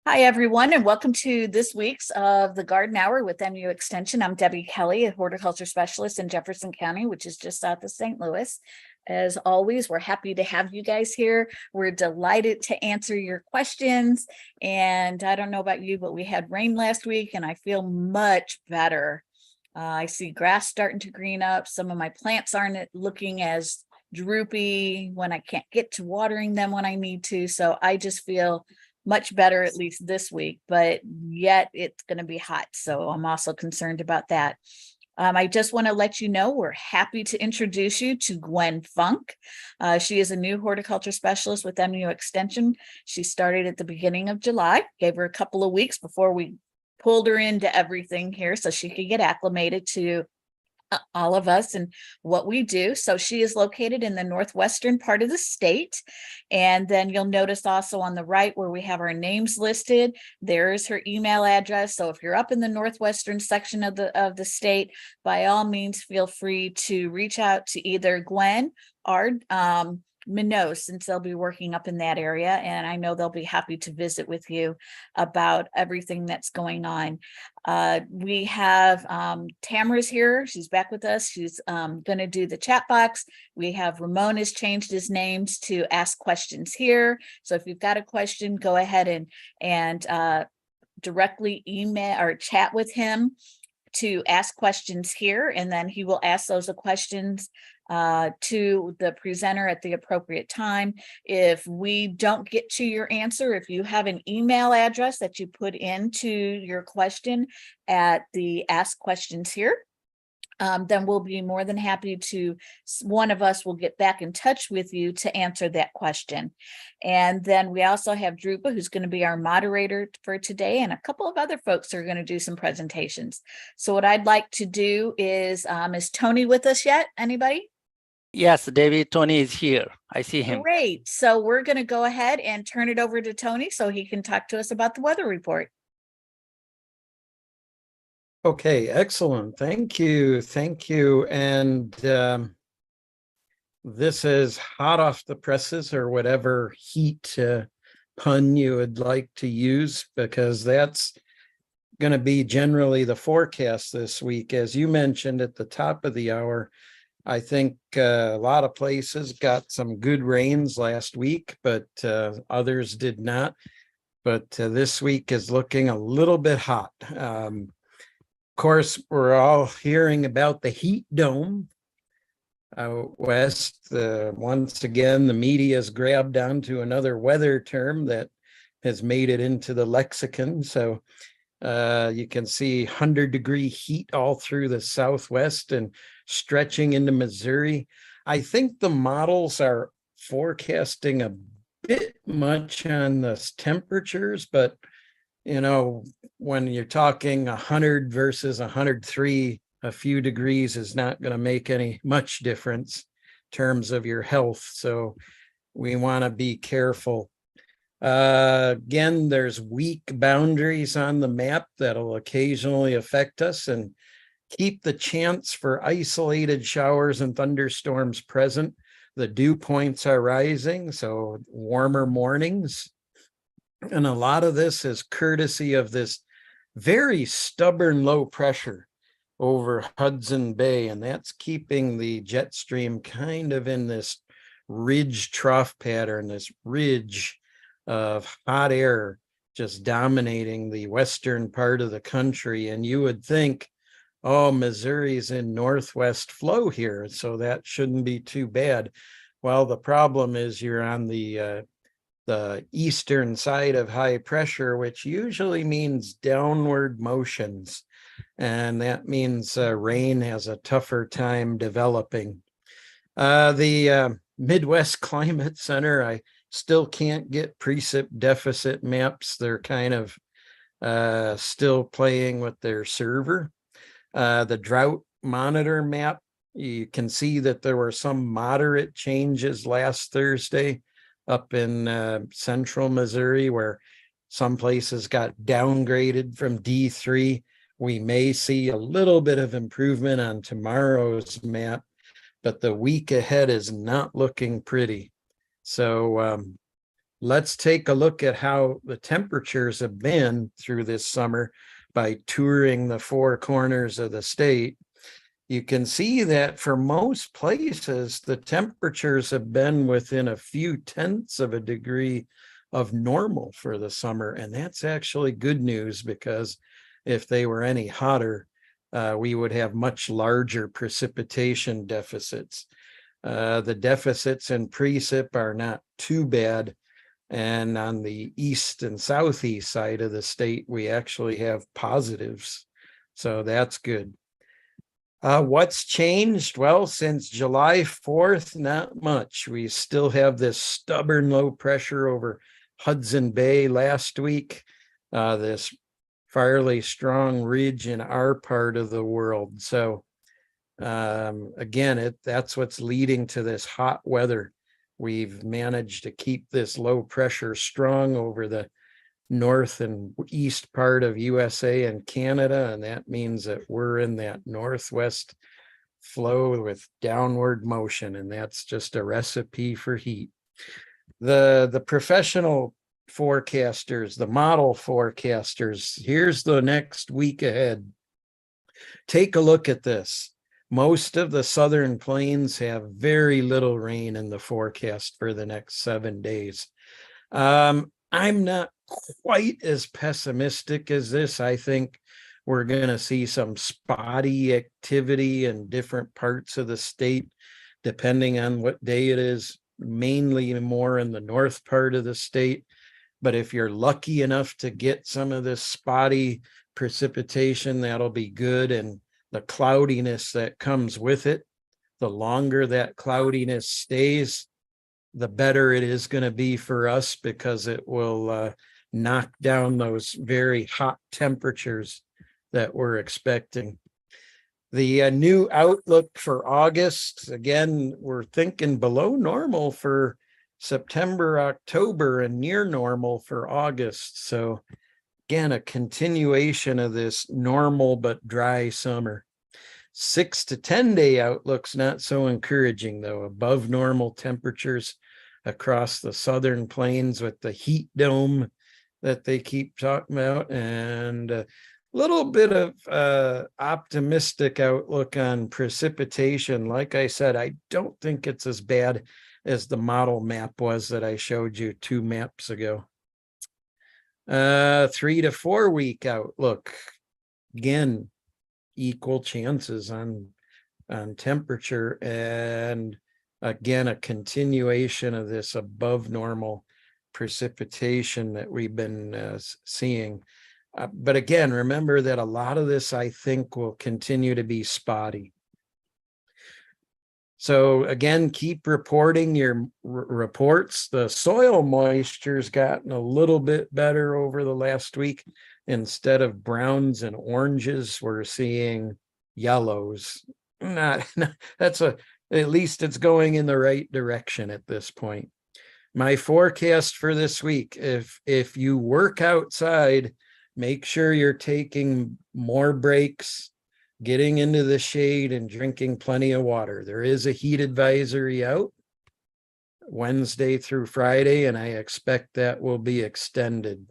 Hi, everyone, and welcome to this week's of the Garden Hour with MU Extension. I'm Debi Kelly, a horticulture specialist in Jefferson County, which is just south of St. Louis. As always, we're happy to have you guys here. We're delighted to answer your questions. And I don't know about you, but we had rain last week and I feel much better. I see grass starting to green up. Some of my plants aren't looking as droopy when I can't get to watering them when I need to. So I just feel much better, at least this week, but yet it's going to be hot. So I'm also concerned about that. I just want to let you know we're happy to introduce you to Gwen Funk. She is a new horticulture specialist with MU Extension. She started at the beginning of July, gave her a couple of weeks before we pulled her into everything here so she could get acclimated to all of us and what we do. So she is located in the northwestern part of the state. And then you'll notice also on the right where we have our names listed, there is her email address. So if you're up in the northwestern section of the state, by all means, feel free to reach out to either Gwen or Minot, since they'll be working up in that area. And I know they'll be happy to visit with you about everything that's going on. We have Tamra's here. She's back with us. She's going to do the chat box. We have Ramon has changed his names to ask questions here. So if you've got a question, go ahead and directly email or chat with him to ask questions here, and then he will ask those questions to the presenter at the appropriate time. If we don't get to your answer, if you have an email address that you put into your question at the ask questions here, then we'll be more than happy to, one of us will get back in touch with you to answer that question. And then we also have Dhruba, who's going to be our moderator for today, and a couple of other folks are going to do some presentations. So what I'd like to do is Tony with us yet? Anybody? Yes, David, Tony is here. I see him. Great. So we're going to go ahead and turn it over to Tony so he can talk to us about the weather report. Okay, excellent. Thank you. Thank you. And this is hot off the presses, or whatever heat pun you would like to use, because that's going to be generally the forecast this week. As you mentioned at the top of the hour, I think a lot of places got some good rains last week, but others did not. But this week is looking a little bit hot. Of course, we're all hearing about the heat dome out west. Once again, the media's grabbed onto another weather term that has made it into the lexicon. So you can see 100-degree heat all through the Southwest and stretching into Missouri. I think the models are forecasting a bit much on the temperatures, but you know, when you're talking 100 versus 103, a few degrees is not going to make any much difference in terms of your health. So we want to be careful. Again, there's weak boundaries on the map that'll occasionally affect us and keep the chance for isolated showers and thunderstorms present. The dew points are rising, so warmer mornings. And a lot of this is courtesy of this very stubborn low pressure over Hudson Bay, and that's keeping the jet stream kind of in this ridge trough pattern, this ridge of hot air just dominating the western part of the country. And you would think, oh, Missouri's in northwest flow here, so that shouldn't be too bad. Well, the problem is you're on the eastern side of high pressure, which usually means downward motions. And that means rain has a tougher time developing. The Midwest Climate Center, I still can't get precip deficit maps. They're kind of still playing with their server. The drought monitor map, you can see that there were some moderate changes last Thursday up in central Missouri, where some places got downgraded from D3. We may see a little bit of improvement on tomorrow's map, but the week ahead is not looking pretty. So let's take a look at how the temperatures have been through this summer by touring the four corners of the state. You can see that for most places, the temperatures have been within a few tenths of a degree of normal for the summer. And that's actually good news, because if they were any hotter, we would have much larger precipitation deficits. The deficits in precip are not too bad. And on the east and southeast side of the state, we actually have positives. So that's good. What's changed? Well, since July 4th, not much. We still have this stubborn low pressure over Hudson Bay last week, this fairly strong ridge in our part of the world. So again, that's what's leading to this hot weather. We've managed to keep this low pressure strong over the north and east part of USA and Canada, and that means that we're in that northwest flow with downward motion, and that's just a recipe for heat. The professional forecasters, the model forecasters, here's the next week ahead. Take a look at this. Most of the southern plains have very little rain in the forecast for the next 7 days. I'm not quite as pessimistic as this. I think we're going to see some spotty activity in different parts of the state, depending on what day it is, mainly more in the north part of the state. But if you're lucky enough to get some of this spotty precipitation, that'll be good. And the cloudiness that comes with it, the longer that cloudiness stays, the better it is going to be for us, because it will knock down those very hot temperatures that we're expecting. The new outlook for August, again, we're thinking below normal for September, October, and near normal for August. So again, a continuation of this normal but dry summer. 6 to 10 day outlook's not so encouraging, though. Above normal temperatures across the southern plains with the heat dome that they keep talking about, and a little bit of optimistic outlook on precipitation. Like I said, I don't think it's as bad as the model map was that I showed you 2 maps ago. 3 to 4 week outlook, again, equal chances on temperature, and again, a continuation of this above normal precipitation that we've been seeing. But again, remember that a lot of this, I think, will continue to be spotty. So again, keep reporting your reports. The soil moisture's gotten a little bit better over the last week. Instead of browns and oranges, we're seeing yellows. At least it's going in the right direction at this point. My forecast for this week, if you work outside, make sure you're taking more breaks, getting into the shade, and drinking plenty of water. There is a heat advisory out Wednesday through Friday, and I expect that will be extended.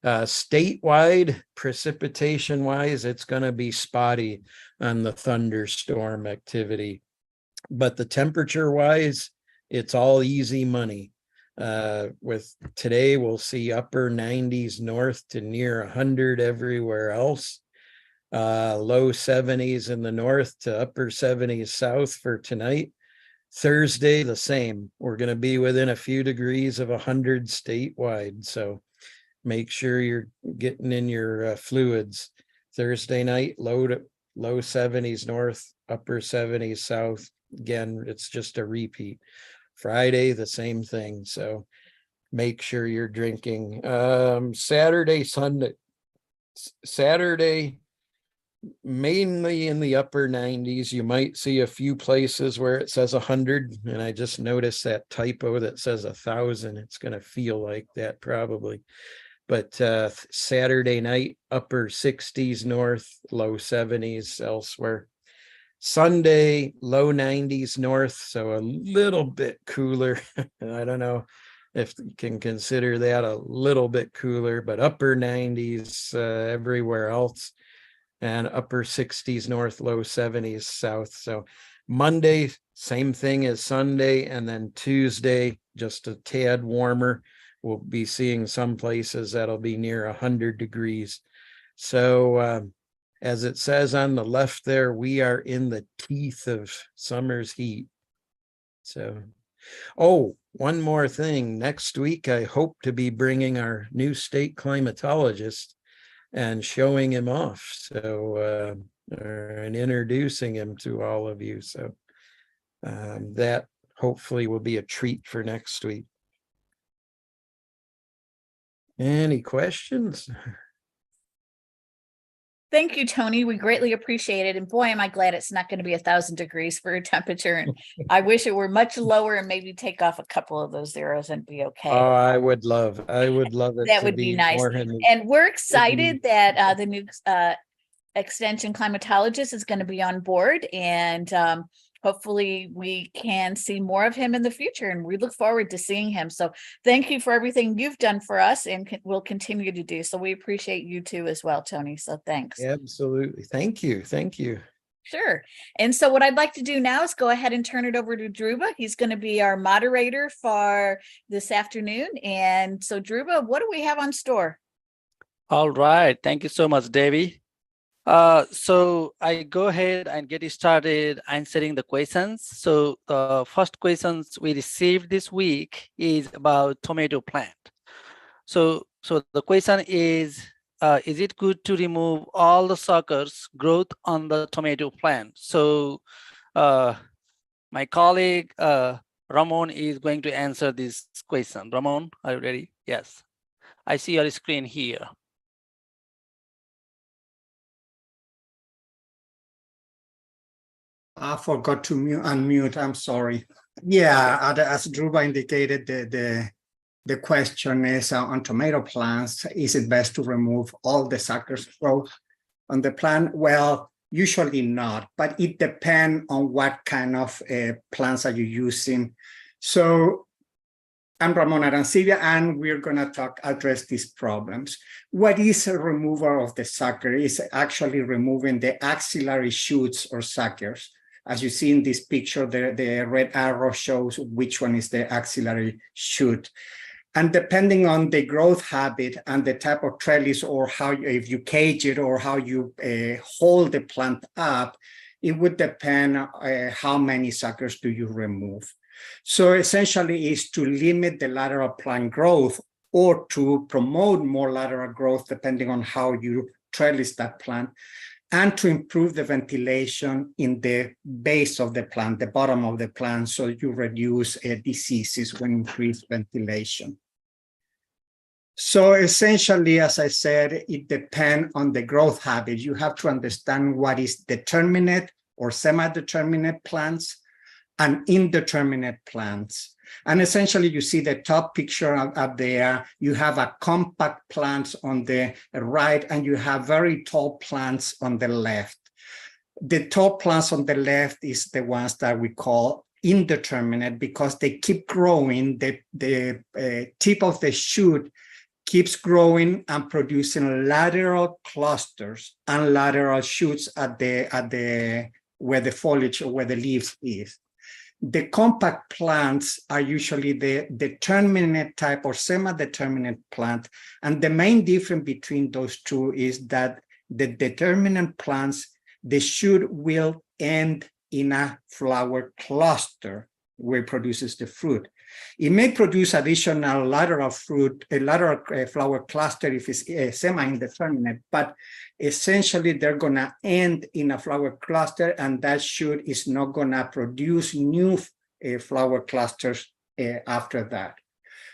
Statewide, precipitation wise, it's going to be spotty on the thunderstorm activity, but the temperature wise, it's all easy money. With today, we'll see upper 90s north to near 100 everywhere else. Low 70s in the north to upper 70s south for tonight. Thursday, the same. We're going to be within a few degrees of 100 statewide. So make sure you're getting in your fluids. Thursday night, low 70s north, upper 70s south. Again, it's just a repeat. Friday, the same thing. So make sure you're drinking. Saturday, Sunday. Saturday, mainly in the upper 90s. You might see a few places where it says 100, and I just noticed that typo that says 1,000. It's going to feel like that probably. But Saturday night, upper 60s north, low 70s elsewhere. Sunday, low 90s north, so a little bit cooler. I don't know if you can consider that a little bit cooler, but upper 90s everywhere else, and upper 60s north, low 70s south. So Monday, same thing as Sunday, and then Tuesday, just a tad warmer. We'll be seeing some places that'll be near 100 degrees. So as it says on the left there, we are in the teeth of summer's heat. So, oh, one more thing. Next week, I hope to be bringing our new state climatologist and showing him off. So, and introducing him to all of you. So that hopefully will be a treat for next week. Any questions? Thank you, Tony. We greatly appreciate it. And boy, am I glad it's not going to be 1,000 degrees for a temperature. And I wish it were much lower and maybe take off a couple of those zeros and be okay. Oh, I would love it. That would be nice. And we're excited that the new extension climatologist is going to be on board, and hopefully we can see more of him in the future, and we look forward to seeing him. So thank you for everything you've done for us and will continue to do. So we appreciate you too as well, Tony. So thanks. Absolutely. Thank you. Thank you. Sure. And so what I'd like to do now is go ahead and turn it over to Dhruba. He's going to be our moderator for this afternoon. And so Dhruba, what do we have on store? All right. Thank you so much, Debbie. So I go ahead and get started answering the questions. So the first questions we received this week is about tomato plant. So the question is it good to remove all the suckers growth on the tomato plant? So my colleague Ramon is going to answer this question. Ramon, are you ready? Yes. I see your screen here. I forgot to unmute. I'm sorry. Yeah, as Dhruba indicated, the question is on tomato plants, is it best to remove all the suckers growth on the plant? Well, usually not, but it depends on what kind of plants are you using. So I'm Ramon Arancibia, and we're going to address these problems. What is a removal of the sucker? Is actually removing the axillary shoots or suckers. As you see in this picture, the red arrow shows which one is the axillary shoot. And depending on the growth habit and the type of trellis, or how if you cage it or how you hold the plant up, it would depend how many suckers do you remove. So essentially is to limit the lateral plant growth or to promote more lateral growth depending on how you trellis that plant, and to improve the ventilation in the base of the plant, the bottom of the plant, so you reduce diseases when increased ventilation. So essentially, as I said, it depends on the growth habit. You have to understand what is determinate or semi-determinate plants and indeterminate plants. And essentially, you see the top picture up there. You have a compact plants on the right, and you have very tall plants on the left. The tall plants on the left is the ones that we call indeterminate because they keep growing. The tip of the shoot keeps growing and producing lateral clusters and lateral shoots at the where the foliage or where the leaves is. The compact plants are usually the determinate type or semi-determinate plant. And the main difference between those two is that the determinate plants, the shoot will end in a flower cluster where it produces the fruit. It may produce additional lateral fruit, a lateral flower cluster if it's semi-indeterminate, but essentially they're gonna end in a flower cluster, and that shoot is not gonna produce new flower clusters after that.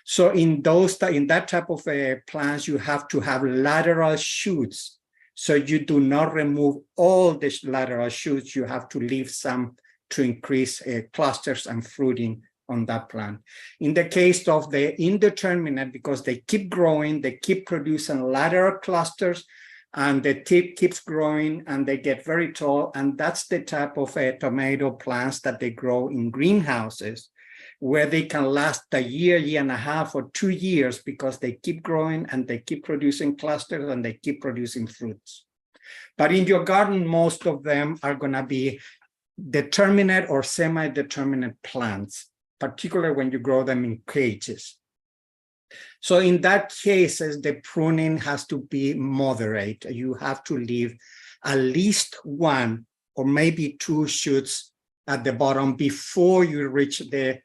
So in that type of plants, you have to have lateral shoots. So you do not remove all the lateral shoots, you have to leave some to increase clusters and fruiting on that plant. In the case of the indeterminate, because they keep growing, they keep producing lateral clusters, and the tip keeps growing and they get very tall. And that's the type of tomato plants that they grow in greenhouses. where they can last a year, year and a half, or 2 years because they keep growing and they keep producing clusters and they keep producing fruits. But in your garden, most of them are going to be determinate or semi-determinate plants, particularly when you grow them in cages. So in that case, the pruning has to be moderate. You have to leave at least 1 or maybe 2 shoots at the bottom before you reach the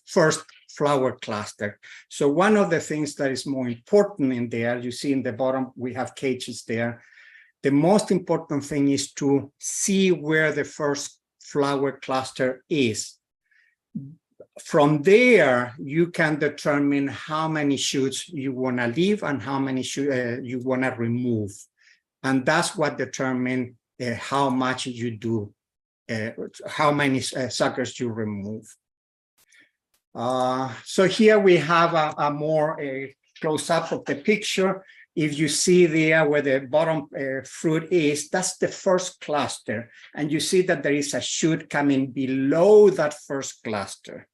first flower cluster. So one of the things that is more important in there, you see in the bottom, we have cages there. The most important thing is to see where the first flower cluster is. From there, you can determine how many shoots you want to leave and how many you want to remove. And that's what determines how much you do, how many suckers you remove. So here we have a more close-up of the picture. If you see there where the bottom fruit is, that's the first cluster. And you see that there is a shoot coming below that first cluster.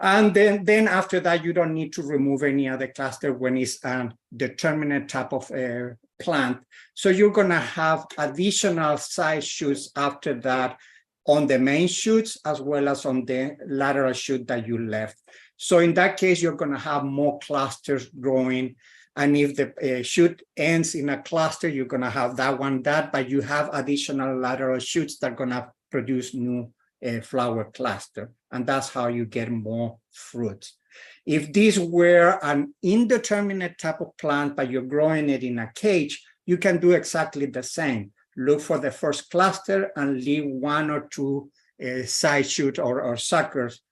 And then after that, you don't need to remove any other cluster when it's a determinate type of plant. So you're going to have additional side shoots after that on the main shoots as well as on the lateral shoot that you left. So in that case, you're going to have more clusters growing. And if the shoot ends in a cluster, you're going to have that, but you have additional lateral shoots that are going to produce new flower cluster. And that's how you get more fruit. If this were an indeterminate type of plant, but you're growing it in a cage, you can do exactly the same. Look for the first cluster and leave 1 or 2 side shoots or suckers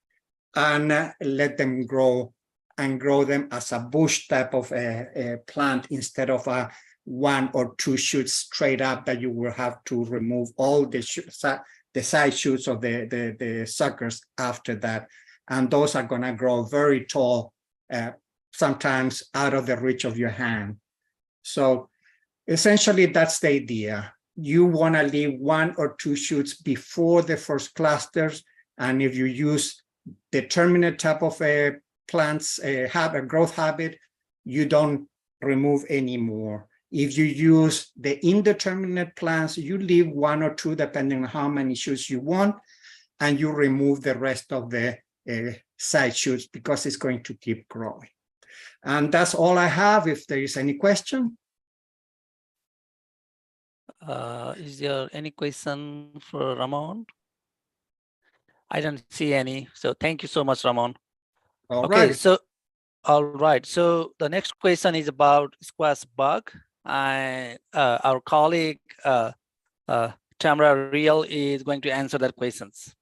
and let them grow and grow them as a bush type of a plant instead of a 1 or 2 shoots straight up that you will have to remove all the side shoots of the suckers after that. And those are going to grow very tall, sometimes out of the reach of your hand. So essentially, that's the idea. You want to leave 1 or 2 shoots before the first clusters. And if you use determinate type of plants have a growth habit, you don't remove any more. If you use the indeterminate plants, you leave 1 or 2, depending on how many shoots you want, and you remove the rest of the side shoots because it's going to keep growing. And that's all I have. If there is any question. Is there any question for Ramon? I don't see any. So thank you so much, Ramon. All Okay, right. so all right. So the next question is about squash bug. And our colleague Tamra Reall is going to answer that questions.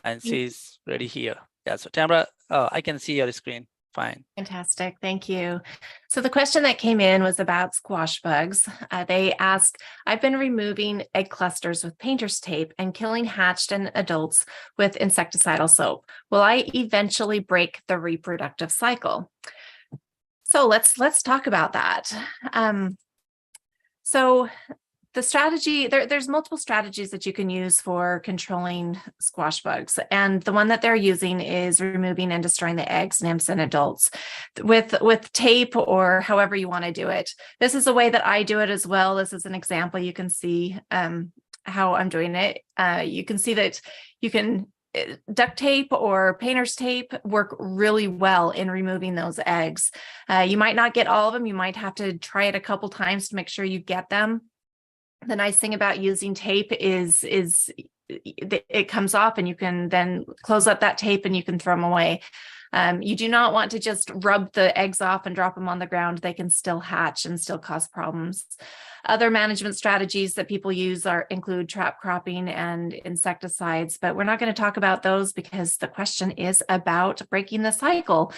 And she's ready here. Yeah, so Tamra, I can see your screen. Fine. Fantastic. Thank you. So the question that came in was about squash bugs. They asked, I've been removing egg clusters with painter's tape and killing hatched and adults with insecticidal soap. Will I eventually break the reproductive cycle? So let's talk about that. So the strategy, there's multiple strategies that you can use for controlling squash bugs. And the one that they're using is removing and destroying the eggs, nymphs, and adults with tape or however you want to do it. This is a way that I do it as well. This is an example. You can see how I'm doing it. You can see that you can duct tape or painter's tape work really well in removing those eggs. You might not get all of them. You might have to try it a couple times to make sure you get them. The nice thing about using tape is it comes off and you can then close up that tape and you can throw them away. You do not want to just rub the eggs off and drop them on the ground. They can still hatch and still cause problems. Other management strategies that people use include trap cropping and insecticides, but we're not going to talk about those because the question is about breaking the cycle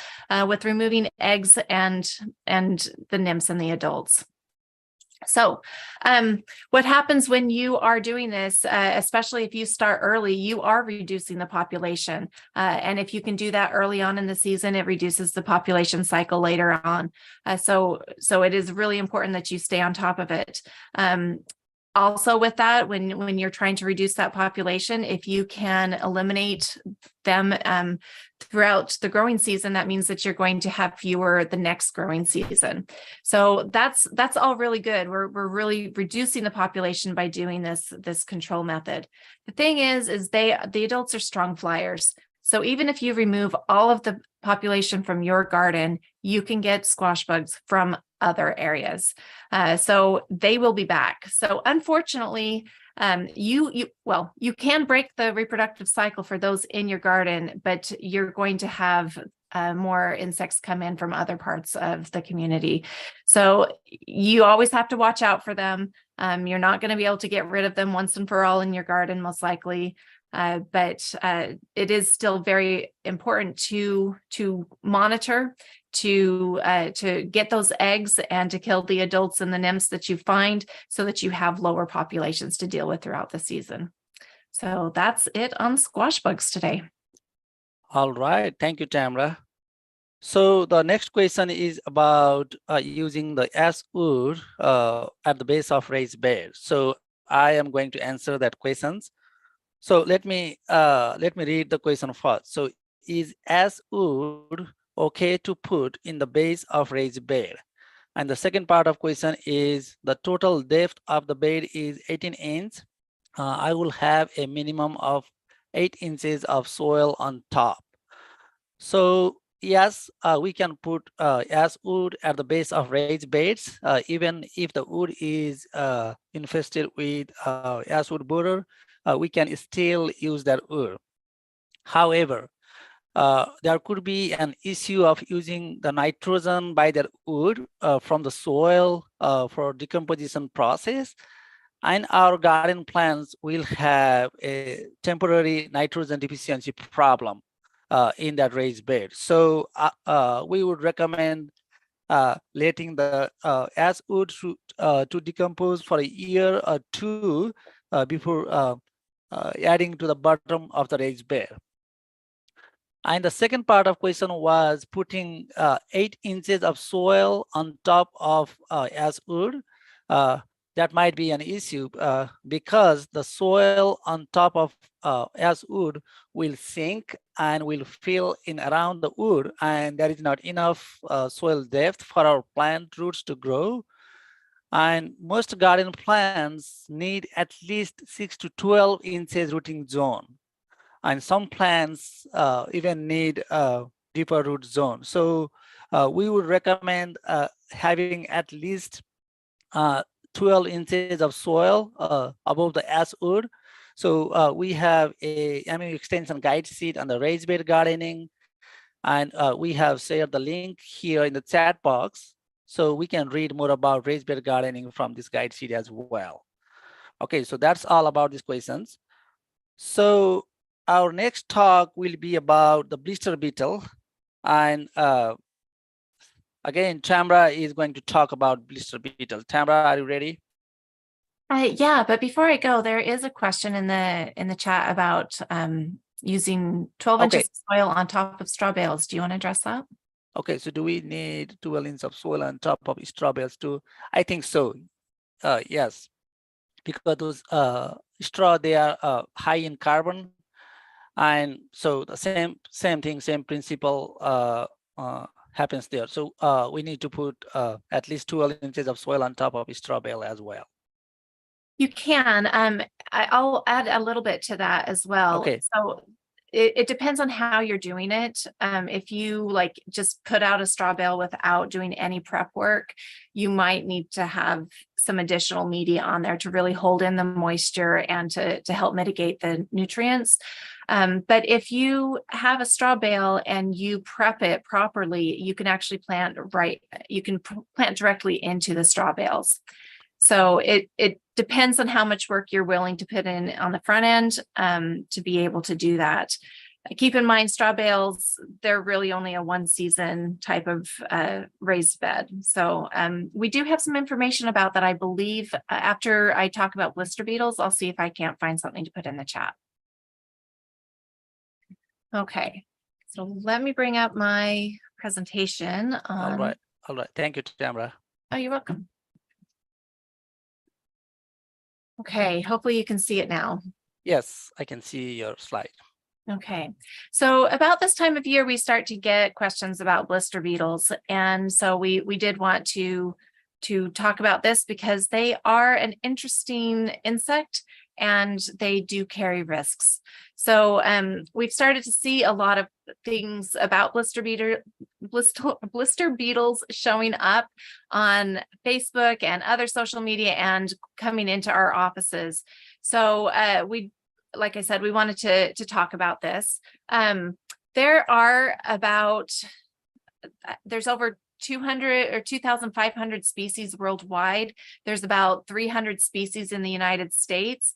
with removing eggs and the nymphs and the adults. So what happens when you are doing this, especially if you start early, you are reducing the population. And if you can do that early on in the season, it reduces the population cycle later on. So it is really important that you stay on top of it. Also with that, when you're trying to reduce that population, if you can eliminate them throughout the growing season, that means that you're going to have fewer the next growing season. So that's all really good. We're really reducing the population by doing this control method. The thing is the adults are strong flyers. So even if you remove all of the population from your garden, you can get squash bugs from other areas. So they will be back. So unfortunately, you can break the reproductive cycle for those in your garden, but you're going to have more insects come in from other parts of the community. So you always have to watch out for them. You're not going to be able to get rid of them once and for all in your garden, most likely. But it is still very important to monitor, to get those eggs and to kill the adults and the nymphs that you find, so that you have lower populations to deal with throughout the season. So that's it on squash bugs today. All right, thank you, Tamra. So the next question is about using the ash wood at the base of raised beds. So I am going to answer that questions. So let me read the question first. So is ash wood okay to put in the base of raised bed? And the second part of question is the total depth of the bed is 18 inches. I will have a minimum of 8 inches of soil on top. So yes, we can put ash wood at the base of raised beds, even if the wood is infested with ash wood borer. We can still use that wood. However, there could be an issue of using the nitrogen by that wood from the soil for decomposition process, and our garden plants will have a temporary nitrogen deficiency problem in that raised bed. So we would recommend letting the ash wood to decompose for a year or two before adding to the bottom of the raised bed. And the second part of question was putting 8 inches of soil on top of ash wood. That might be an issue because the soil on top of ash wood will sink and will fill in around the wood, and there is not enough soil depth for our plant roots to grow. And most garden plants need at least 6 to 12 inches rooting zone. And some plants even need a deeper root zone. So we would recommend having at least 12 inches of soil above the ash wood. So we have a MU extension guide sheet on the raised bed gardening, and we have shared the link here in the chat box, so we can read more about raised bed gardening from this guide sheet as well. Okay, so that's all about these questions. So our next talk will be about the blister beetle, and again, Tamra is going to talk about blister beetle. Tamra, are you ready? Yeah, but before I go, there is a question in the chat about using 12 inches of soil on top of straw bales. Do you want to address that? Okay, so do we need 12 inches of soil on top of straw bales too? I think so. Yes, because those straw, they are high in carbon, and so the same thing, same principle happens there. So we need to put at least 12 inches of soil on top of straw bale as well. You can. I'll add a little bit to that as well. Okay. So it depends on how you're doing it. If you like just put out a straw bale without doing any prep work, you might need to have some additional media on there to really hold in the moisture and to help mitigate the nutrients. But if you have a straw bale and you prep it properly, you can actually plant plant directly into the straw bales. So it depends on how much work you're willing to put in on the front end to be able to do that. Keep in mind, straw bales, they're really only a one season type of raised bed. So we do have some information about that, I believe. After I talk about blister beetles, I'll see if I can't find something to put in the chat. Okay, so let me bring up my presentation on. All right. Thank you, Tamra. Oh, you're welcome. Okay, hopefully you can see it now. Yes, I can see your slide. Okay, so about this time of year, we start to get questions about blister beetles. And so we did want to talk about this because they are an interesting insect and they do carry risks. So we've started to see a lot of things about blister beetles showing up on Facebook and other social media and coming into our offices. So like I said, we wanted to talk about this. There are there's over 200 or 2,500 species worldwide. There's about 300 species in the United States.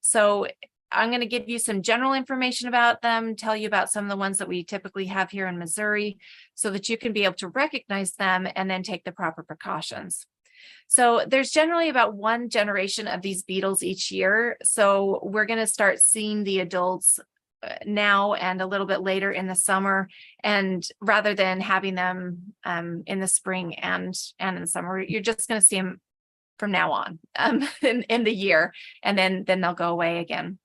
So I'm going to give you some general information about them, tell you about some of the ones that we typically have here in Missouri so that you can be able to recognize them and then take the proper precautions. So there's generally about one generation of these beetles each year. So we're going to start seeing the adults now and a little bit later in the summer, and rather than having them in the spring and in the summer, you're just going to see them from now on in the year, and then they'll go away again.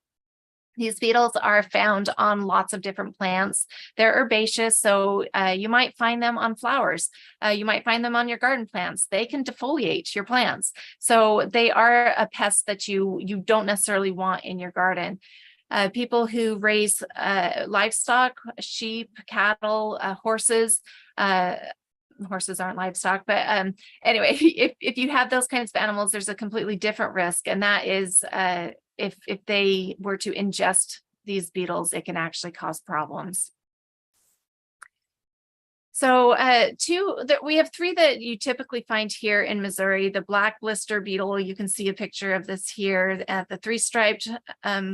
These beetles are found on lots of different plants. They're herbaceous, so you might find them on flowers. You might find them on your garden plants. They can defoliate your plants. So they are a pest that you don't necessarily want in your garden. People who raise livestock, sheep, cattle, horses, horses aren't livestock, but anyway, if you have those kinds of animals, there's a completely different risk, and that is if they were to ingest these beetles, it can actually cause problems. So we have three that you typically find here in Missouri. The black blister beetle, you can see a picture of this here. The three-striped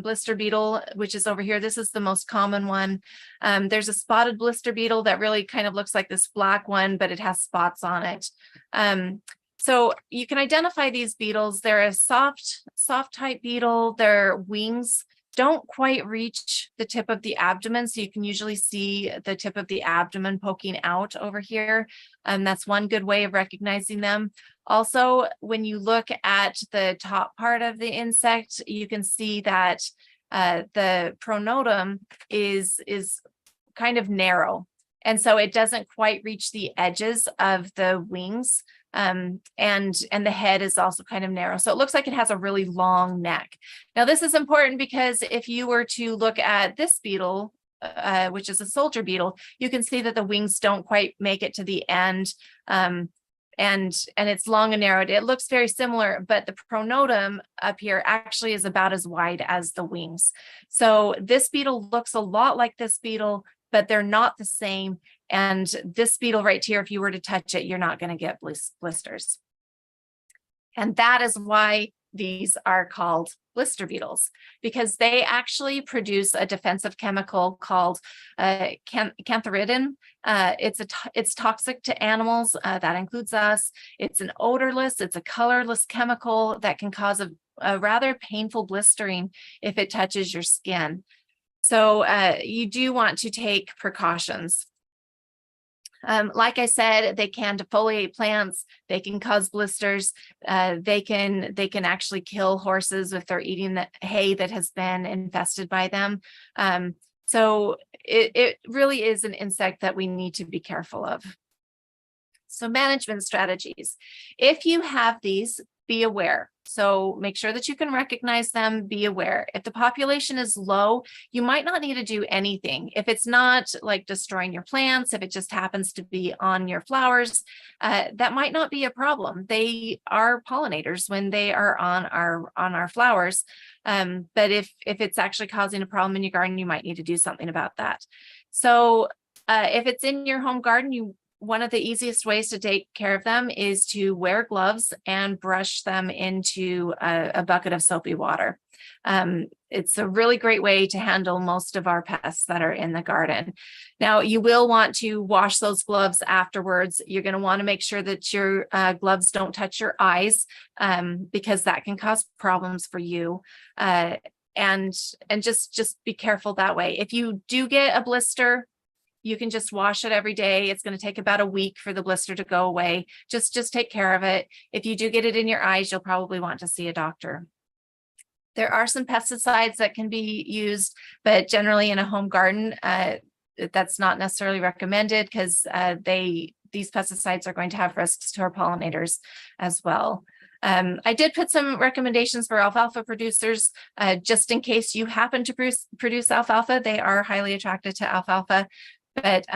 blister beetle, which is over here. This is the most common one. There's a spotted blister beetle that really kind of looks like this black one, but it has spots on it. So you can identify these beetles. They're a soft type beetle. Their wings don't quite reach the tip of the abdomen. So you can usually see the tip of the abdomen poking out over here. That's one good way of recognizing them. Also, when you look at the top part of the insect, you can see that the pronotum is kind of narrow. And so it doesn't quite reach the edges of the wings. And the head is also kind of narrow. So it looks like it has a really long neck. Now, this is important because if you were to look at this beetle, which is a soldier beetle, you can see that the wings don't quite make it to the end. And it's long and narrowed. It looks very similar, but the pronotum up here actually is about as wide as the wings. So this beetle looks a lot like this beetle, but they're not the same. And this beetle right here, if you were to touch it, you're not going to get blisters. And that is why these are called blister beetles, because they actually produce a defensive chemical called cantharidin. It's toxic to animals. That includes us. It's an odorless, it's a colorless chemical that can cause a rather painful blistering if it touches your skin. So you do want to take precautions. Like I said, they can defoliate plants. They can cause blisters. They can actually kill horses if they're eating the hay that has been infested by them. So it really is an insect that we need to be careful of. So management strategies. If you have these, be aware. So make sure that you can recognize them, be aware. If the population is low, you might not need to do anything. If it's not like destroying your plants, if it just happens to be on your flowers, that might not be a problem. They are pollinators when they are on our flowers. But if it's actually causing a problem in your garden, you might need to do something about that. So if it's in your home garden, one of the easiest ways to take care of them is to wear gloves and brush them into a bucket of soapy water. It's a really great way to handle most of our pests that are in the garden. Now, you will want to wash those gloves afterwards. You're going to want to make sure that your gloves don't touch your eyes, because that can cause problems for you. And just be careful that way. If you do get a blister, you can just wash it every day. It's going to take about a week for the blister to go away. Just take care of it. If you do get it in your eyes, you'll probably want to see a doctor. There are some pesticides that can be used, but generally in a home garden, that's not necessarily recommended because these pesticides are going to have risks to our pollinators as well. I did put some recommendations for alfalfa producers, just in case you happen to produce alfalfa. They are highly attracted to alfalfa, but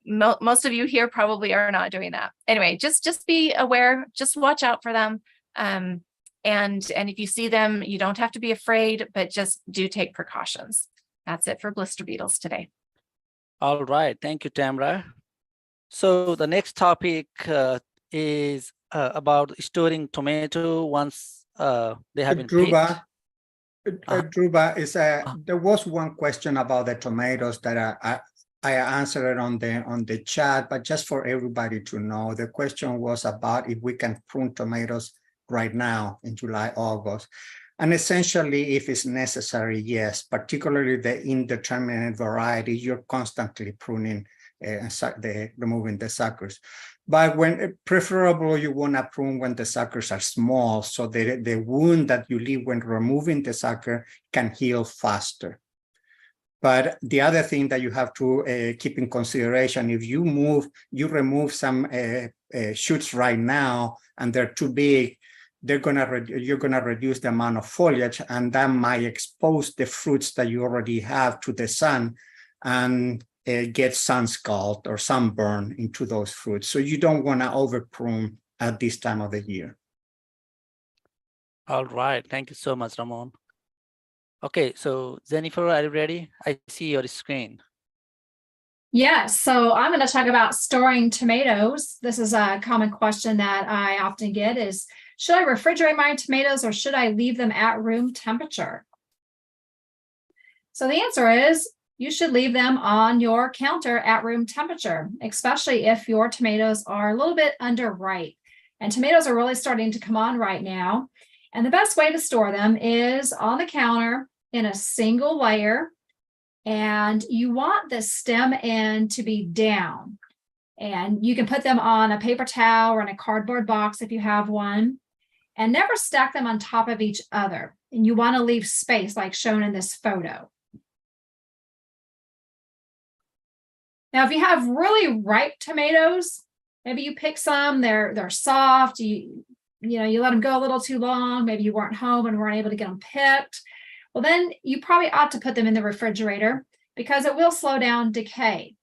most of you here probably are not doing that. Anyway, just be aware, just watch out for them. And if you see them, you don't have to be afraid, but just do take precautions. That's it for blister beetles today. All right. Thank you, Tamra. So the next topic is about storing tomato once they have been picked. Dhruba, there was one question about the tomatoes that I answered it on the chat, but just for everybody to know, the question was about if we can prune tomatoes right now in July, August. And essentially, if it's necessary, yes, particularly the indeterminate variety, you're constantly pruning, removing the suckers. But when preferable, you want to prune when the suckers are small, so the wound that you leave when removing the sucker can heal faster. But the other thing that you have to keep in consideration, if you remove some shoots right now and they're too big, you're gonna reduce the amount of foliage, and that might expose the fruits that you already have to the sun and get sun scald or sunburn into those fruits. So you don't want to over prune at this time of the year. All right. Thank you so much, Ramon. Okay, so Jennifer, are you ready? I see your screen. Yes, so I'm going to talk about storing tomatoes. This is a common question that I often get is, should I refrigerate my tomatoes or should I leave them at room temperature? So the answer is you should leave them on your counter at room temperature, especially if your tomatoes are a little bit underripe. And tomatoes are really starting to come on right now. And the best way to store them is on the counter in a single layer. And you want the stem end to be down. And you can put them on a paper towel or in a cardboard box if you have one. And never stack them on top of each other. And you want to leave space like shown in this photo. Now, if you have really ripe tomatoes, maybe you pick some, they're soft, you let them go a little too long, maybe you weren't home and weren't able to get them picked. Well, then you probably ought to put them in the refrigerator because it will slow down decay.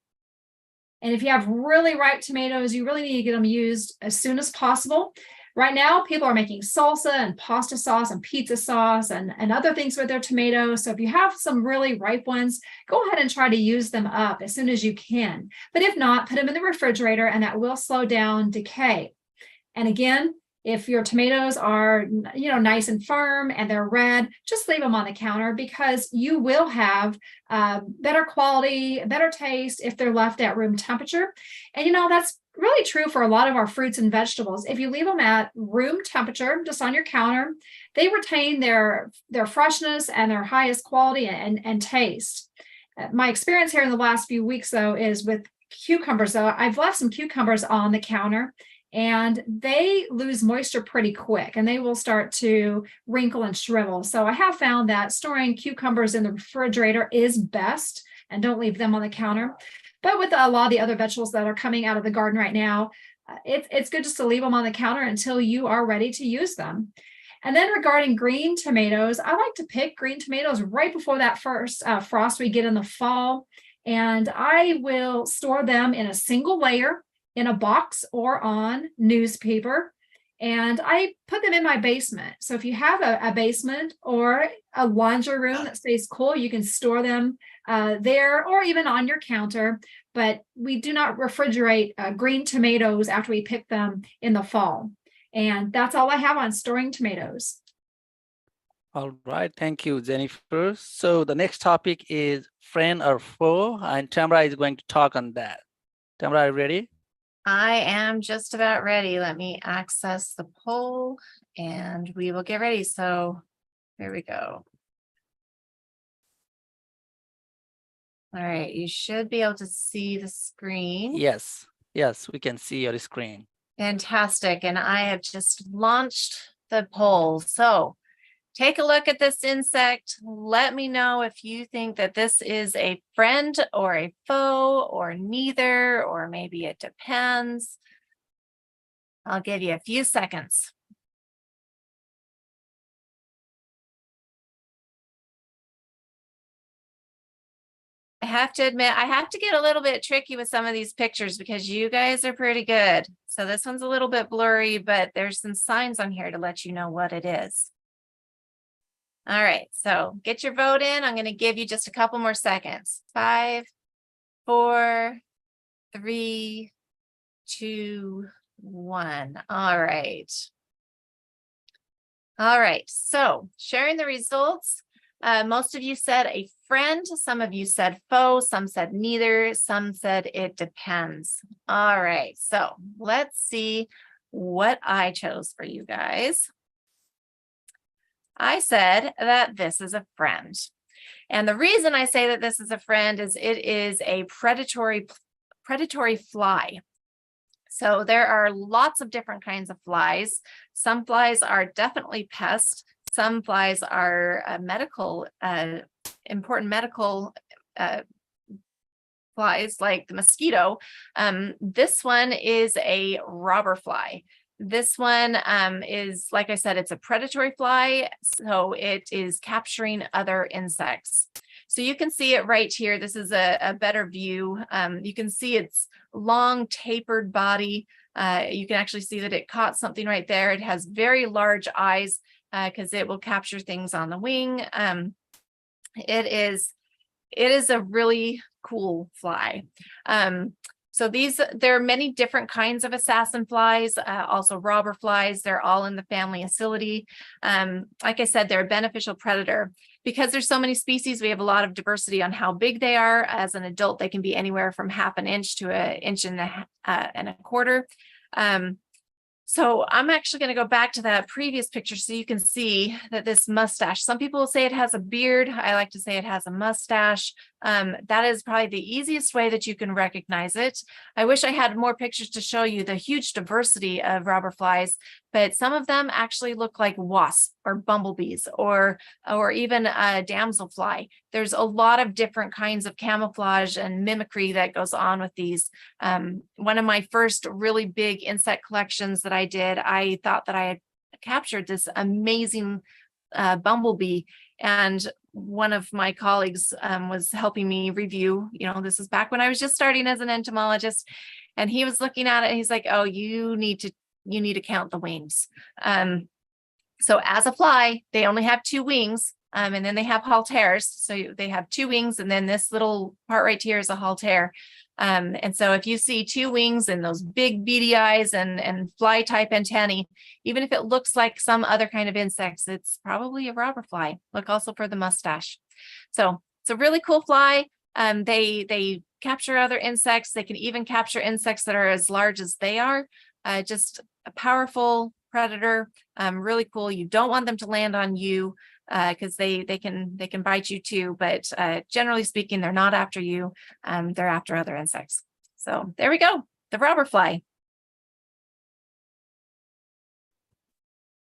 And if you have really ripe tomatoes, you really need to get them used as soon as possible. Right now, people are making salsa and pasta sauce and pizza sauce and other things with their tomatoes. So if you have some really ripe ones, go ahead and try to use them up as soon as you can. But if not, put them in the refrigerator and that will slow down decay. And again, if your tomatoes are, nice and firm and they're red, just leave them on the counter because you will have better quality, better taste if they're left at room temperature. And, that's really true for a lot of our fruits and vegetables. If you leave them at room temperature, just on your counter, they retain their freshness and their highest quality and taste. My experience here in the last few weeks, though, is with cucumbers. Though I've left some cucumbers on the counter and they lose moisture pretty quick and they will start to wrinkle and shrivel. So I have found that storing cucumbers in the refrigerator is best, and don't leave them on the counter. But with a lot of the other vegetables that are coming out of the garden right now, it's good just to leave them on the counter until you are ready to use them. And then regarding green tomatoes, I like to pick green tomatoes right before that first frost we get in the fall. And I will store them in a single layer in a box or on newspaper. And I put them in my basement. So if you have a basement or a laundry room that stays cool, you can store them there or even on your counter. But we do not refrigerate green tomatoes after we pick them in the fall. And that's all I have on storing tomatoes. All right. Thank you, Jennifer. So the next topic is friend or foe, and Tamra is going to talk on that. Tamra, are you ready? I am just about ready. Let me access the poll and we will get ready. So here we go. All right, you should be able to see the screen. Yes, we can see your screen. Fantastic. And I have just launched the poll. So take a look at this insect. Let me know if you think that this is a friend or a foe or neither, or maybe it depends. I'll give you a few seconds. I have to admit, I have to get a little bit tricky with some of these pictures because you guys are pretty good. So this one's a little bit blurry, but there's some signs on here to let you know what it is. All right, so get your vote in. I'm going to give you just a couple more seconds. 5, 4, 3, 2, 1. All right. All right, so sharing the results. Most of you said a friend, some of you said foe, some said neither, some said it depends. All right, so let's see what I chose for you guys. I said that this is a friend. And the reason I say that this is a friend is it is a predatory fly. So there are lots of different kinds of flies. Some flies are definitely pests. Some flies are important medical flies like the mosquito. This one is a robber fly. This one is, like I said, it's a predatory fly, so it is capturing other insects. So you can see it right here. This is a better view. You can see its long tapered body. You can actually see that it caught something right there. It has very large eyes because it will capture things on the wing. It is a really cool fly. So there are many different kinds of assassin flies, also robber flies. They're all in the family Acilidae. Like I said, they're a beneficial predator. Because there's so many species, we have a lot of diversity on how big they are. As an adult, they can be anywhere from 1/2 inch to 1.25 inches. So I'm actually going to go back to that previous picture so you can see that this mustache, some people will say it has a beard. I like to say it has a mustache. That is probably the easiest way that you can recognize it. I wish I had more pictures to show you the huge diversity of robber flies, but some of them actually look like wasps or bumblebees or even a damselfly. There's a lot of different kinds of camouflage and mimicry that goes on with these. One of my first really big insect collections that I did, I thought that I had captured this amazing bumblebee, and one of my colleagues was helping me review, this is back when I was just starting as an entomologist, and he was looking at it and he's like, oh, you need to count the wings. So as a fly, they only have 2 wings, and then they have halteres. So they have 2 wings, and then this little part right here is a halter. And so if you see 2 wings and those big beady eyes and fly type antennae, even if it looks like some other kind of insects, it's probably a robber fly. Look also for the mustache. So it's a really cool fly. They capture other insects. They can even capture insects that are as large as they are. Just a powerful predator, really cool. You don't want them to land on you because they can bite you too, but generally speaking, they're not after you. They're after other insects. So there we go, the robber fly.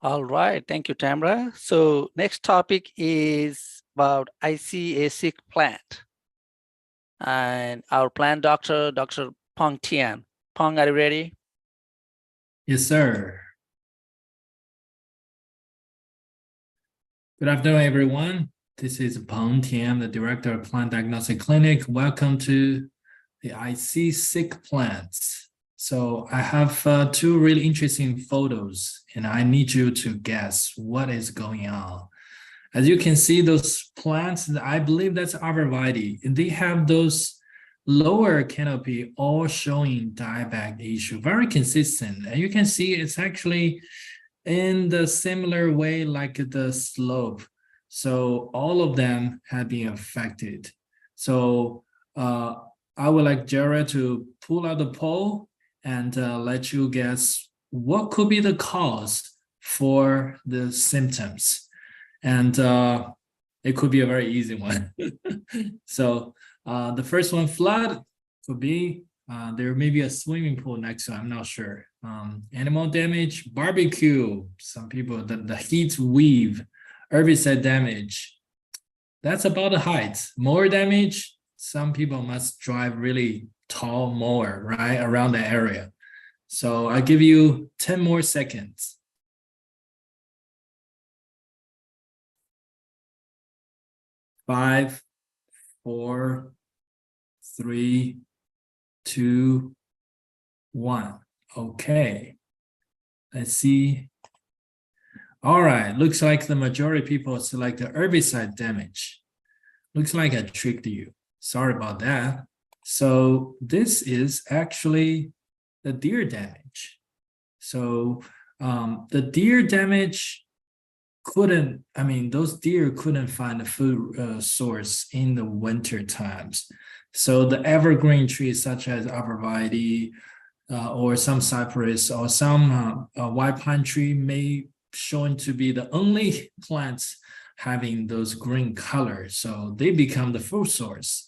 All right, thank you, Tamra. So next topic is about I see a sick plant. And our plant doctor, Dr. Pong Tian. Pong, are you ready? Yes, sir. Good afternoon, everyone. This is Peng Tian, the director of Plant Diagnostic Clinic. Welcome to the I See Sick Plants. So I have 2 really interesting photos, and I need you to guess what is going on. As you can see, those plants, I believe that's arborvitae, and they have those lower canopy all showing dieback issue, very consistent. And you can see it's actually in the similar way like the slope. So all of them have been affected. So I would like Jared to pull out the poll and let you guess what could be the cause for the symptoms. And it could be a very easy one. So the first one, flood, could be there may be a swimming pool next to it, I'm not sure. Animal damage, barbecue, some people, the heat wave herbicide damage, that's about the height. Mower damage, some people must drive really tall mower, right, around the area. So I'll give you 10 more seconds. 5, 4, 3, 2, 1. Okay. Let's see. All right. Looks like the majority of people select the herbicide damage. Looks like I tricked you. Sorry about that. So this is actually the deer damage. So the deer damage couldn't, I mean, those deer couldn't find a food source in the winter times. So the evergreen trees such as arborvitae or some cypress or some white pine tree may shown to be the only plants having those green colors. So they become the food source.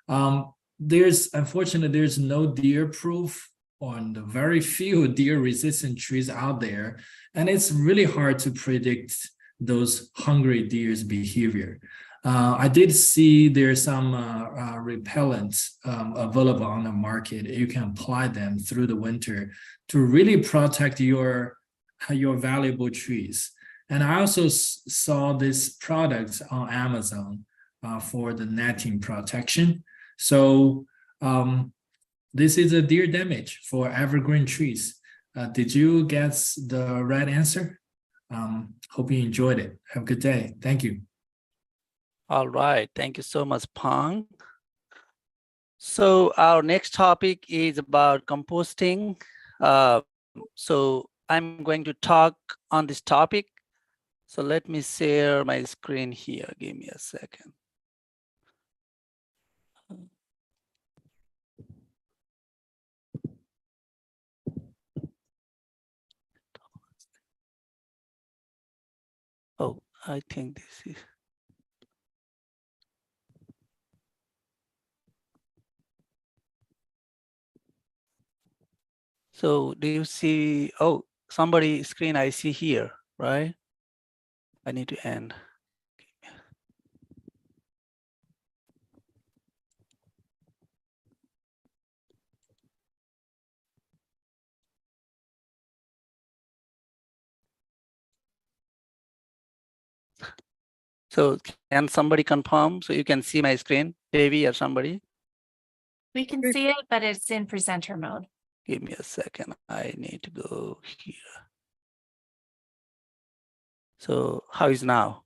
Unfortunately, there's no deer proof on the very few deer resistant trees out there. And it's really hard to predict those hungry deer's behavior. I did see there's some repellents available on the market. You can apply them through the winter to really protect your valuable trees. And I also saw this product on Amazon for the netting protection. So this is a deer damage for evergreen trees. Did you guess the right answer? Hope you enjoyed it. Have a good day. Thank you. All right. Thank you so much, Pang. So our next topic is about composting. So I'm going to talk on this topic. So let me share my screen here. Give me a second. Oh, I think this is. So do you see, oh, somebody screen I see here, right? I need to end. So can somebody confirm so you can see my screen, Devi or somebody? We can see it, but it's in presenter mode. Give me a second. I need to go here. So how is now?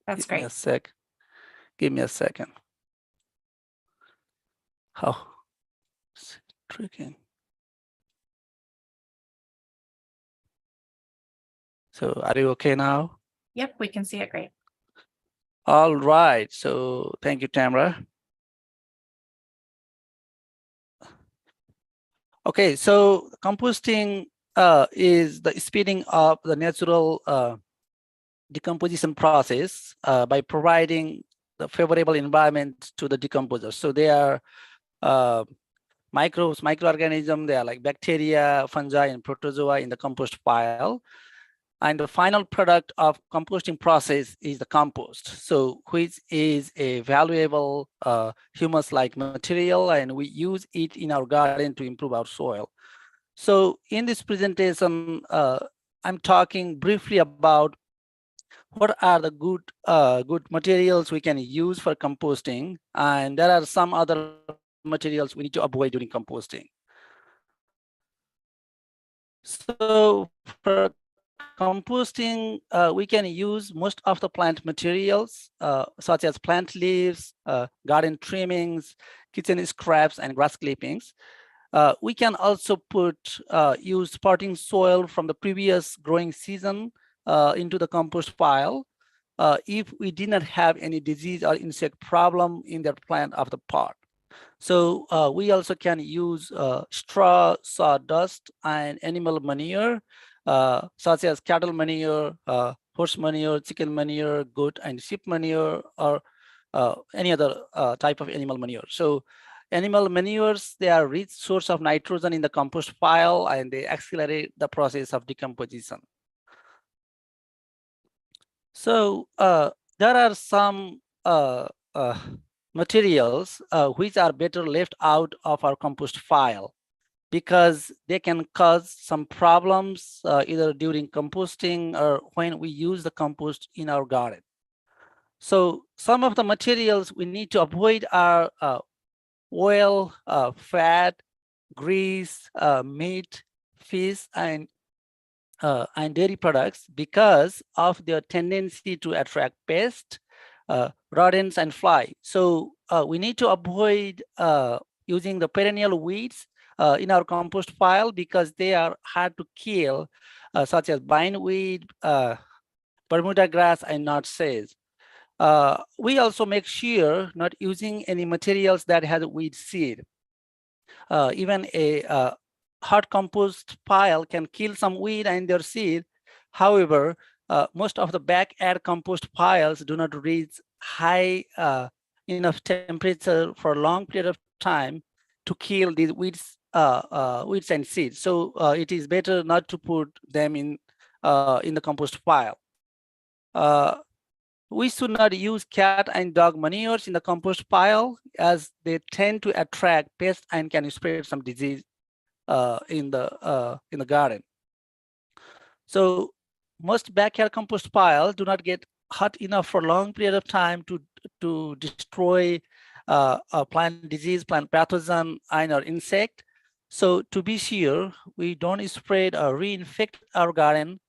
That's Give me great. a sec. Give me a second. How? It's tricky. So are you okay now? Yep, we can see it great. All right. So thank you, Tamra. Okay, so composting is the speeding up the natural decomposition process by providing the favorable environment to the decomposers. So they are microorganisms, they are like bacteria, fungi, and protozoa in the compost pile. And the final product of composting process is the compost, so which is a valuable humus-like material, and we use it in our garden to improve our soil. So in this presentation, I'm talking briefly about what are the good materials we can use for composting, and there are some other materials we need to avoid during composting. So for composting, we can use most of the plant materials, such as plant leaves, garden trimmings, kitchen scraps, and grass clippings. We can also use spotting soil from the previous growing season into the compost pile if we did not have any disease or insect problem in the plant of the pot. So we also can use straw, sawdust, and animal manure, such as cattle manure, horse manure, chicken manure, goat and sheep manure, or any other type of animal manure. So animal manures, they are rich source of nitrogen in the compost pile, and they accelerate the process of decomposition. So there are some materials which are better left out of our compost pile because they can cause some problems either during composting or when we use the compost in our garden. So some of the materials we need to avoid are oil, fat, grease, meat, fish, and dairy products because of their tendency to attract pests, rodents, and fly. So we need to avoid using the perennial weeds in our compost pile because they are hard to kill, such as bindweed, Bermuda grass, and nutsedge. We also make sure not using any materials that has weed seed. Even a hard compost pile can kill some weed and their seed. However, most of the backyard compost piles do not reach high enough temperature for a long period of time to kill these weeds, weeds and seeds. So it is better not to put them in the compost pile. We should not use cat and dog manures in the compost pile as they tend to attract pests and can spread some disease in the garden. So most backyard compost piles do not get hot enough for a long period of time to destroy plant disease, plant pathogen, and or insect. So to be sure we don't spread or reinfect our garden,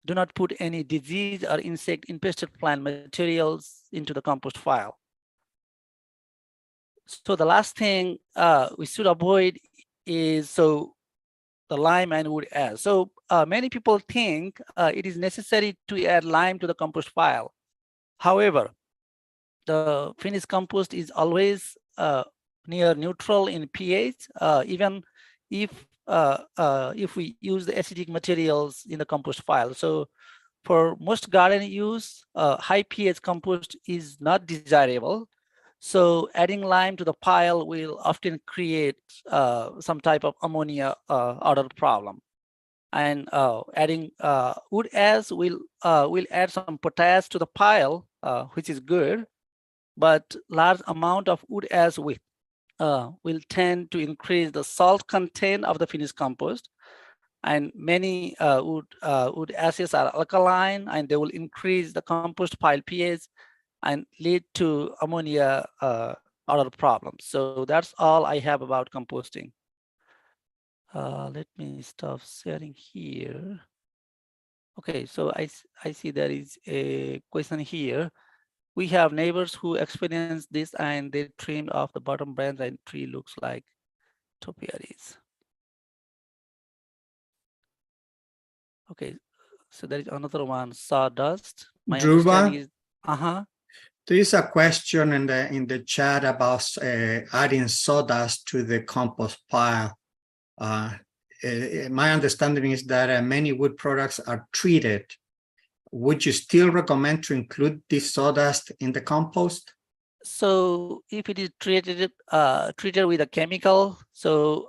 do not put any disease or insect infested plant materials into the compost pile. So the last thing we should avoid is the lime and wood ash. So many people think it is necessary to add lime to the compost pile. However, the finished compost is always near neutral in pH, even if we use the acidic materials in the compost pile. So for most garden use, high pH compost is not desirable. So adding lime to the pile will often create some type of ammonia odor problem. And adding wood ash will add some potash to the pile, which is good, but large amount of wood ash will tend to increase the salt content of the finished compost. And many wood ashes are alkaline, and they will increase the compost pile pH and lead to ammonia odor problems. So that's all I have about composting. Let me stop sharing here. Okay, so I see there is a question here. We have neighbors who experienced this and they trimmed off the bottom branch and tree looks like topiaries. Okay, so there is another one, sawdust. My understanding is, there is a question in the chat about adding sawdust to the compost pile. My understanding is that many wood products are treated. Would you still recommend to include this sawdust in the compost? So if it is treated with a chemical, so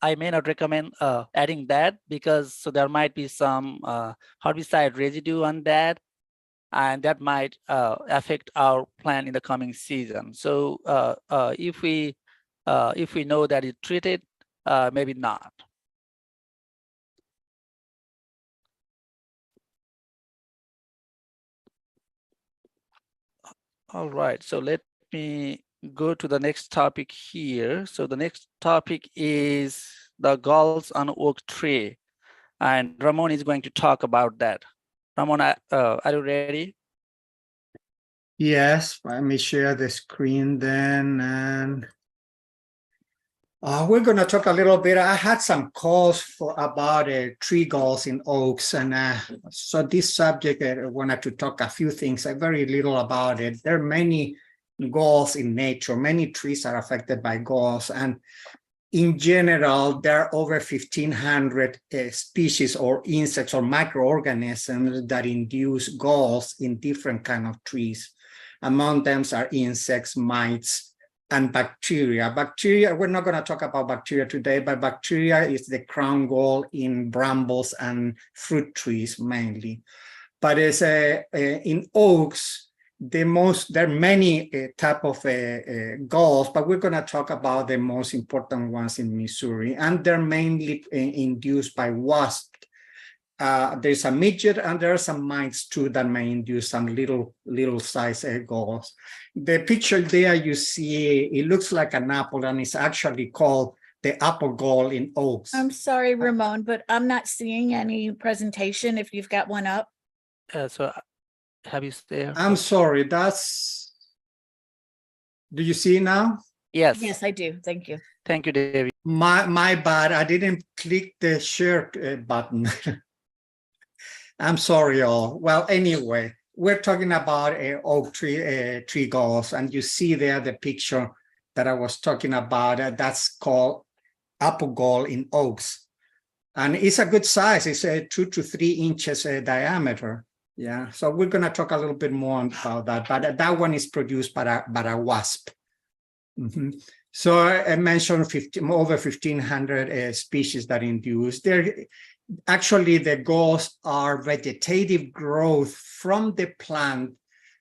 I may not recommend adding that because there might be some herbicide residue on that, and that might affect our plant in the coming season. So if we know that it's treated, maybe not. All right, so let me go to the next topic here. So the next topic is the galls on oak tree, and Ramon is going to talk about that. Ramon, are you ready? Yes, let me share the screen then. And we're going to talk a little bit. I had some calls about tree galls in oaks. And so this subject, I wanted to talk a few things, very little about it. There are many galls in nature. Many trees are affected by galls. And in general, there are over 1,500 species or insects or microorganisms that induce galls in different kinds of trees. Among them are insects, mites, and bacteria. Bacteria, we're not going to talk about bacteria today, but bacteria is the crown gall in brambles and fruit trees mainly. But as in oaks, there are many type of galls, but we're going to talk about the most important ones in Missouri, and they're mainly induced by wasps. There's a midget, and there are some mites too that may induce some little size galls. The picture there you see, it looks like an apple, and it's actually called the apple gall in oaks. I'm sorry, Ramon, but I'm not seeing any presentation if you've got one up. So have you there? I'm sorry, do you see now? Yes. Yes, I do. Thank you. Thank you, David. My bad, I didn't click the share button. I'm sorry, all. Well, anyway, we're talking about oak tree galls, and you see there the picture that I was talking about. That's called apple gall in oaks, and it's a good size. It's 2 to 3 inches diameter. Yeah, so we're going to talk a little bit more about that, but that one is produced by a wasp. So I mentioned over 1,500 species that induce. Actually, the galls are vegetative growth from the plant,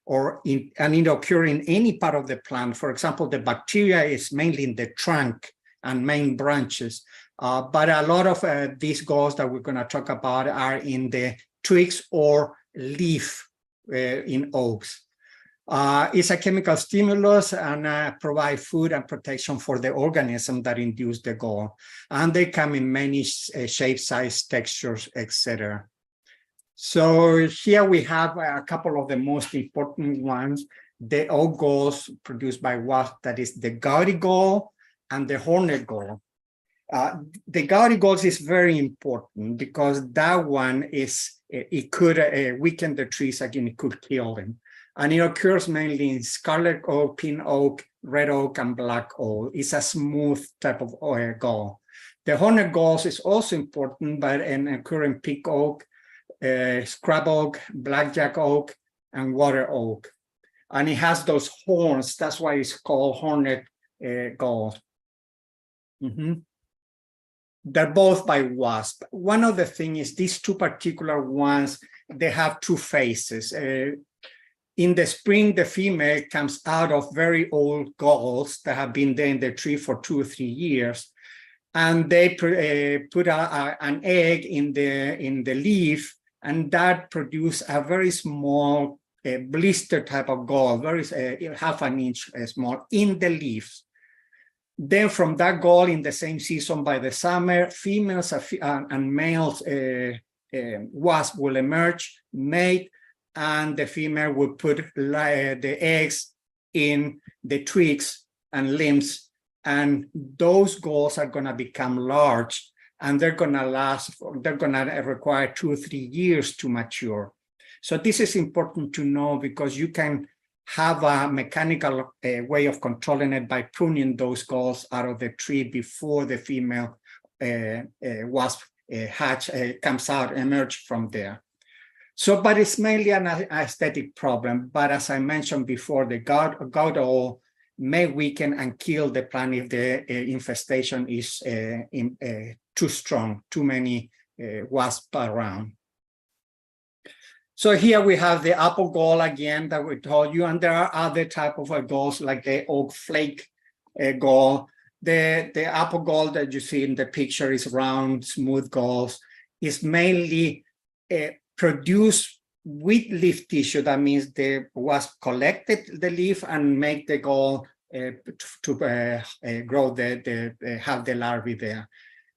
and it occurs in any part of the plant. For example, the bacteria is mainly in the trunk and main branches, but a lot of these galls that we're going to talk about are in the twigs or leaf in oaks. It's a chemical stimulus and provide food and protection for the organism that induce the gall. And they come in many shapes, size, textures, etc. So here we have a couple of the most important ones. The oak galls produced by wasp, that is the gouty gall and the hornet gall. The gouty galls is very important because that one it could weaken the trees again, it could kill them. And it occurs mainly in scarlet oak, pin oak, red oak, and black oak. It's a smooth type of gall. The hornet galls is also important, but occur in pig oak, scrub oak, blackjack oak, and water oak. And it has those horns. That's why it's called hornet gall. They're both by wasp. One of the things is these two particular ones, they have two phases. In the spring, the female comes out of very old galls that have been there in the tree for 2 or 3 years, and they put an egg in the leaf, and that produces a very small blister type of gall, very half an inch small in the leaves. Then from that gall in the same season by the summer, females and males wasp will emerge, mate, and the female will put the eggs in the twigs and limbs, and those galls are going to become large, and they're going to require 2 or 3 years to mature. So this is important to know because you can have a mechanical way of controlling it by pruning those galls out of the tree before the female wasp hatch comes out, emerge from there. So, but it's mainly an aesthetic problem. But as I mentioned before, the gouty may weaken and kill the plant if the infestation is too strong, too many wasps around. So here we have the apple gall again that we told you, and there are other type of galls like the oak flake gall. The apple gall that you see in the picture is round, smooth galls. It's mainly produced with leaf tissue. That means the wasp collected the leaf and make the gall to grow have the larvae there.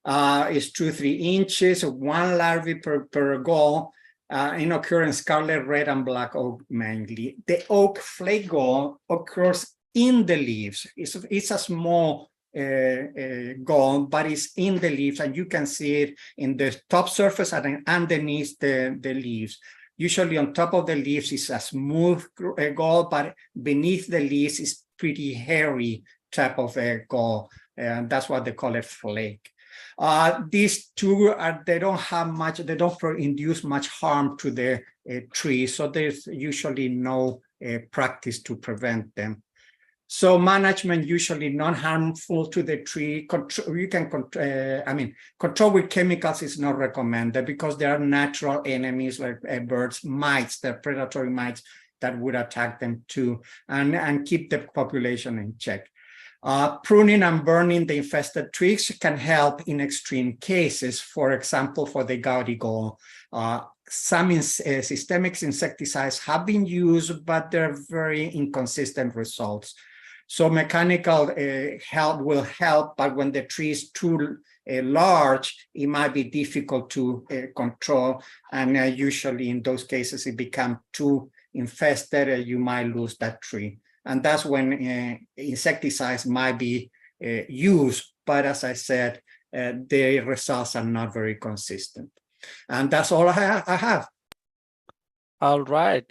It's 2 or 3 inches, 1 larvae per gall. In occurring scarlet, red, and black oak mainly. The oak flake gall occurs in the leaves. It's a small gall, but it's in the leaves, and you can see it in the top surface and underneath the leaves. Usually on top of the leaves is a smooth gall, but beneath the leaves is pretty hairy type of gall, and that's why they call it flake. These two they don't have much, they don't induce much harm to the tree, so there's usually no practice to prevent them. So management usually not harmful to the tree. You can control with chemicals is not recommended because there are natural enemies like birds, mites, the predatory mites that would attack them too, and keep the population in check. Pruning and burning the infested trees can help in extreme cases. For example, for the gaudy gall, some systemic insecticides have been used, but they're very inconsistent results. So mechanical help will help, but when the tree is too large, it might be difficult to control. And usually in those cases, it becomes too infested, you might lose that tree. And that's when insecticides might be used. But as I said, the results are not very consistent. And that's all I have. All right.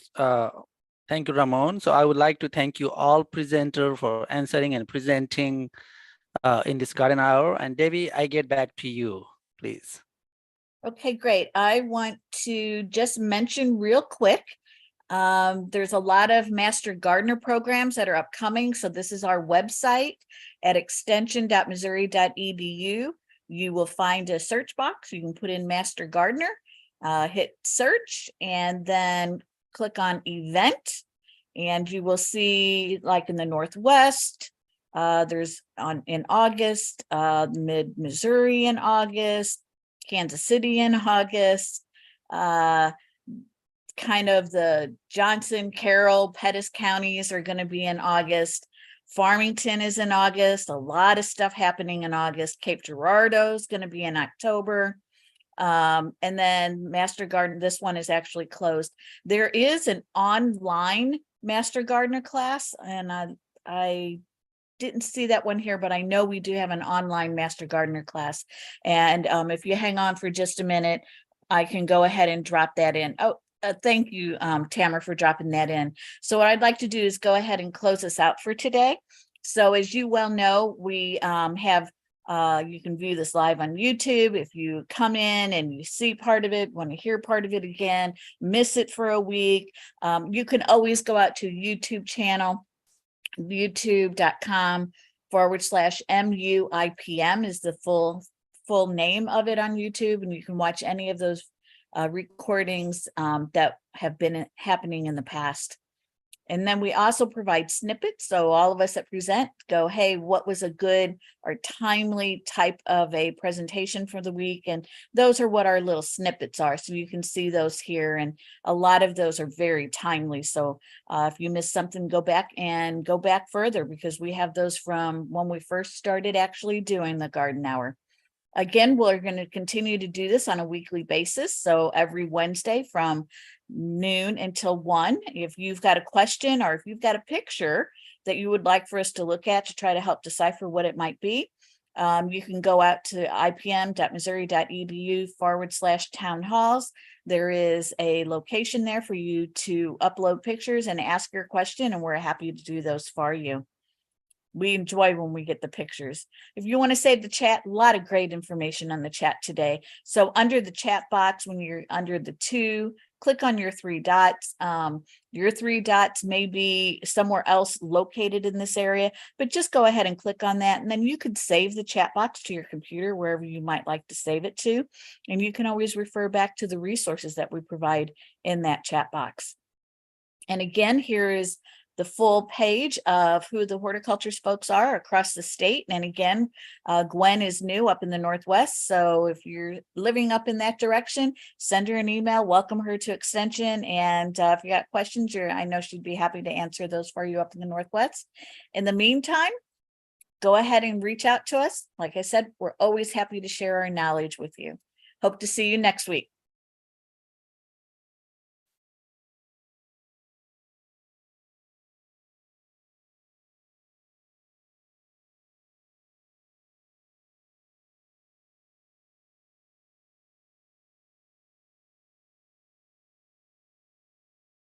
Thank you, Ramon. So I would like to thank you all presenters for answering and presenting in this garden hour. And Debbie, I get back to you, please. Okay, great. I want to just mention real quick, there's a lot of Master Gardener programs that are upcoming. So this is our website at extension.missouri.edu. You will find a search box. You can put in Master Gardener, hit search, and then click on event. And you will see, like in the Northwest, there's in August, mid-Missouri in August, Kansas City in August, kind of the Johnson, Carroll, Pettis counties are going to be in August. Farmington is in August. A lot of stuff happening in August. Cape Girardeau is going to be in October. And then Master Garden, this one is actually closed. There is an online Master Gardener class, and I didn't see that one here, but I know we do have an online Master Gardener class. And if you hang on for just a minute, I can go ahead and drop that in. Oh, thank you, Tamara, for dropping that in. So what I'd like to do is go ahead and close us out for today. So as you well know, we have, you can view this live on YouTube. If you come in and you see part of it, want to hear part of it again, miss it for a week, you can always go out to YouTube channel, youtube.com/MUIPM is the full name of it on YouTube. And you can watch any of those recordings that have been happening in the past. And then we also provide snippets. So all of us that present go, hey, what was a good or timely type of a presentation for the week? And those are what our little snippets are. So you can see those here. And a lot of those are very timely. So if you missed something, go back further, because we have those from when we first started actually doing the garden hour. Again, we're going to continue to do this on a weekly basis. So every Wednesday from noon until 1. If you've got a question or if you've got a picture that you would like for us to look at to try to help decipher what it might be, you can go out to ipm.missouri.edu/town halls. There is a location there for you to upload pictures and ask your question, and we're happy to do those for you. We enjoy when we get the pictures. If you want to save the chat, a lot of great information on the chat today. So under the chat box, when you're under the 2, click on your 3 dots. Your 3 dots may be somewhere else located in this area, but just go ahead and click on that. And then you could save the chat box to your computer, wherever you might like to save it to. And you can always refer back to the resources that we provide in that chat box. And again, here is the full page of who the horticulture folks are across the state. And again, Gwen is new up in the Northwest. So if you're living up in that direction, send her an email, welcome her to Extension. And if you got questions, I know she'd be happy to answer those for you up in the Northwest. In the meantime, go ahead and reach out to us. Like I said, we're always happy to share our knowledge with you. Hope to see you next week.